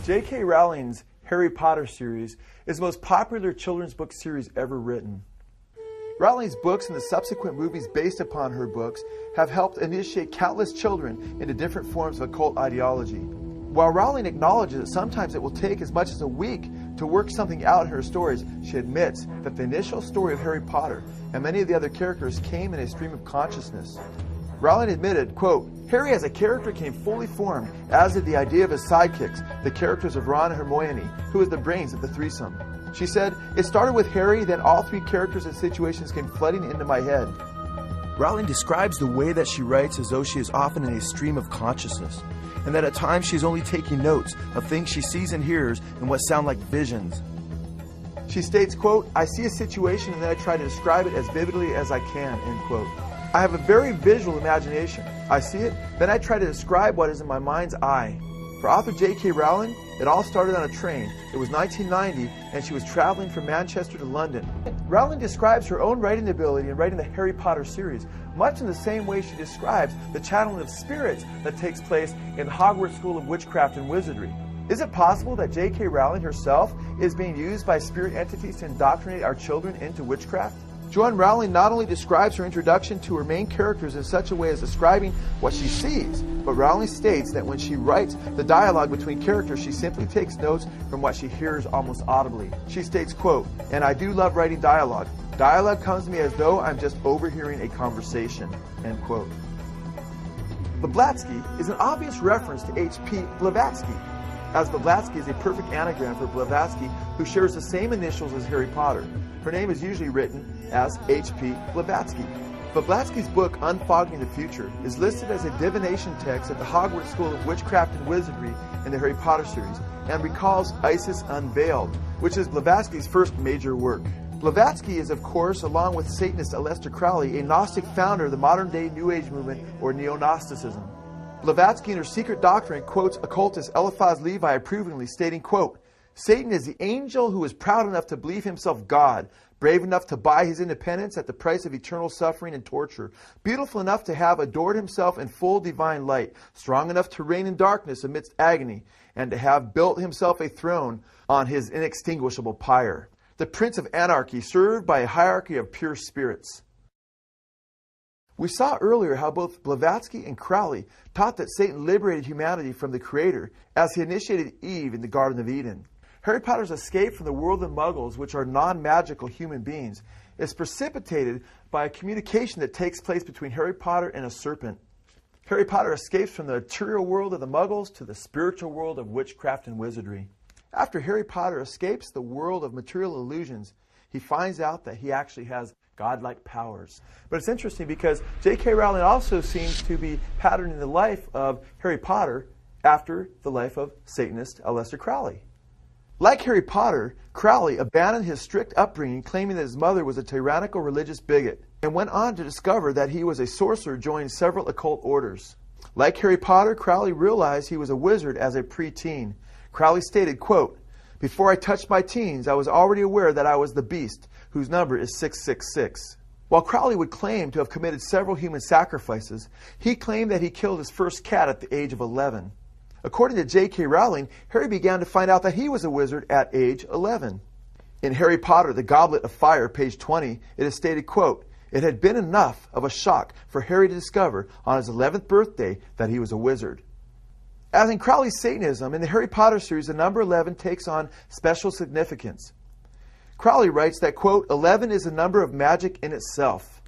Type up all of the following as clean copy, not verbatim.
J.K. Rowling's Harry Potter series is the most popular children's book series ever written. Rowling's books and the subsequent movies based upon her books have helped initiate countless children into different forms of occult ideology. While Rowling acknowledges that sometimes it will take as much as a week to work something out in her stories, she admits that the initial story of Harry Potter and many of the other characters came in a stream of consciousness. Rowling admitted, quote, "Harry as a character came fully formed, as did the idea of his sidekicks, the characters of Ron and Hermione, who was the brains of the threesome." She said, "It started with Harry, then all three characters and situations came flooding into my head." Rowling describes the way that she writes as though she is often in a stream of consciousness, and that at times she is only taking notes of things she sees and hears in what sound like visions. She states, quote, "I see a situation and then I try to describe it as vividly as I can," end quote. "I have a very visual imagination. I see it, then I try to describe what is in my mind's eye." For author J.K. Rowling, it all started on a train. It was 1990, and she was traveling from Manchester to London. Rowling describes her own writing ability in writing the Harry Potter series, much in the same way she describes the channeling of spirits that takes place in Hogwarts School of Witchcraft and Wizardry. Is it possible that J.K. Rowling herself is being used by spirit entities to indoctrinate our children into witchcraft? Joanne Rowling not only describes her introduction to her main characters in such a way as describing what she sees, but Rowling states that when she writes the dialogue between characters, she simply takes notes from what she hears almost audibly. She states, quote, "And I do love writing dialogue. Dialogue comes to me as though I'm just overhearing a conversation," end quote. Blavatsky is an obvious reference to H.P. Blavatsky, as Blavatsky is a perfect anagram for Blavatsky, who shares the same initials as Harry Potter. Her name is usually written as H.P. Blavatsky. Blavatsky's book, Unfogging the Future, is listed as a divination text at the Hogwarts School of Witchcraft and Wizardry in the Harry Potter series, and recalls Isis Unveiled, which is Blavatsky's first major work. Blavatsky is, of course, along with Satanist Aleister Crowley, a Gnostic founder of the modern-day New Age movement, or Neo-Gnosticism. Blavatsky in her Secret Doctrine quotes occultist Eliphaz Levi approvingly, stating, quote, "Satan is the angel who is proud enough to believe himself God, brave enough to buy his independence at the price of eternal suffering and torture, beautiful enough to have adored himself in full divine light, strong enough to reign in darkness amidst agony, and to have built himself a throne on his inextinguishable pyre. The prince of anarchy, served by a hierarchy of pure spirits." We saw earlier how both Blavatsky and Crowley taught that Satan liberated humanity from the Creator as he initiated Eve in the Garden of Eden. Harry Potter's escape from the world of Muggles, which are non-magical human beings, is precipitated by a communication that takes place between Harry Potter and a serpent. Harry Potter escapes from the material world of the Muggles to the spiritual world of witchcraft and wizardry. After Harry Potter escapes the world of material illusions, he finds out that he actually has godlike powers. But it's interesting because J.K. Rowling also seems to be patterning the life of Harry Potter after the life of Satanist Aleister Crowley. Like Harry Potter, Crowley abandoned his strict upbringing, claiming that his mother was a tyrannical religious bigot, and went on to discover that he was a sorcerer joining several occult orders. Like Harry Potter, Crowley realized he was a wizard as a preteen. Crowley stated, quote, "Before I touched my teens, I was already aware that I was the beast, whose number is 666. While Crowley would claim to have committed several human sacrifices, he claimed that he killed his first cat at the age of 11. According to J.K. Rowling, Harry began to find out that he was a wizard at age 11. In Harry Potter, the Goblet of Fire, page 20, it is stated, quote, "It had been enough of a shock for Harry to discover on his 11th birthday that he was a wizard." As in Crowley's Satanism, in the Harry Potter series, the number 11 takes on special significance. Crowley writes that, quote, 11 is a number of magic in itself.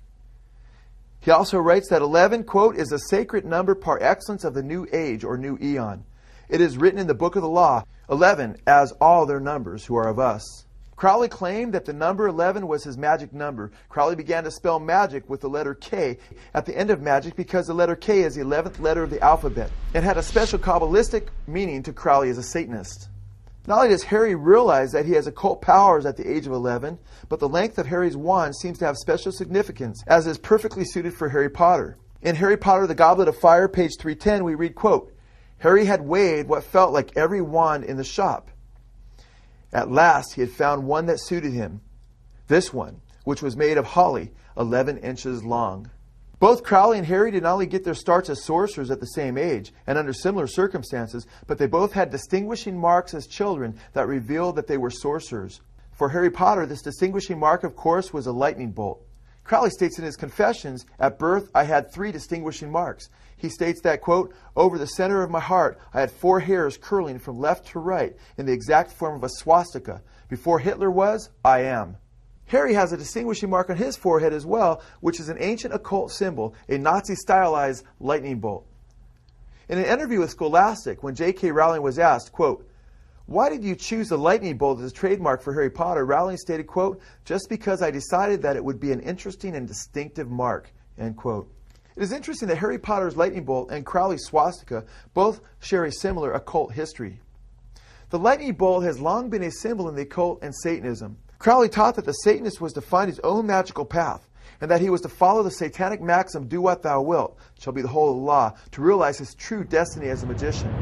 He also writes that 11, quote, is a sacred number par excellence of the new age or new eon. It is written in the book of the law, 11 as all their numbers who are of us. Crowley claimed that the number 11 was his magic number. Crowley began to spell magic with the letter K at the end of magic because the letter K is the 11th letter of the alphabet and had a special Kabbalistic meaning to Crowley as a Satanist. Not only does Harry realize that he has occult powers at the age of 11, but the length of Harry's wand seems to have special significance, as is perfectly suited for Harry Potter. In Harry Potter, the Goblet of Fire, page 310, we read, quote, "Harry had weighed what felt like every wand in the shop. At last he had found one that suited him. This one, which was made of holly, 11 inches long." Both Crowley and Harry did not only get their starts as sorcerers at the same age and under similar circumstances, but they both had distinguishing marks as children that revealed that they were sorcerers. For Harry Potter, this distinguishing mark, of course, was a lightning bolt. Crowley states in his Confessions, "At birth, I had 3 distinguishing marks." He states that, quote, "Over the center of my heart, I had 4 hairs curling from left to right in the exact form of a swastika. Before Hitler was, I am." Harry has a distinguishing mark on his forehead as well, which is an ancient occult symbol, a Nazi-stylized lightning bolt. In an interview with Scholastic, when J.K. Rowling was asked, quote, "Why did you choose the lightning bolt as a trademark for Harry Potter?" Rowling stated, quote, "Just because I decided that it would be an interesting and distinctive mark," end quote. It is interesting that Harry Potter's lightning bolt and Crowley's swastika both share a similar occult history. The lightning bolt has long been a symbol in the occult and Satanism. Crowley taught that the Satanist was to find his own magical path, and that he was to follow the satanic maxim, "Do what thou wilt, shall be the whole of the law," to realize his true destiny as a magician.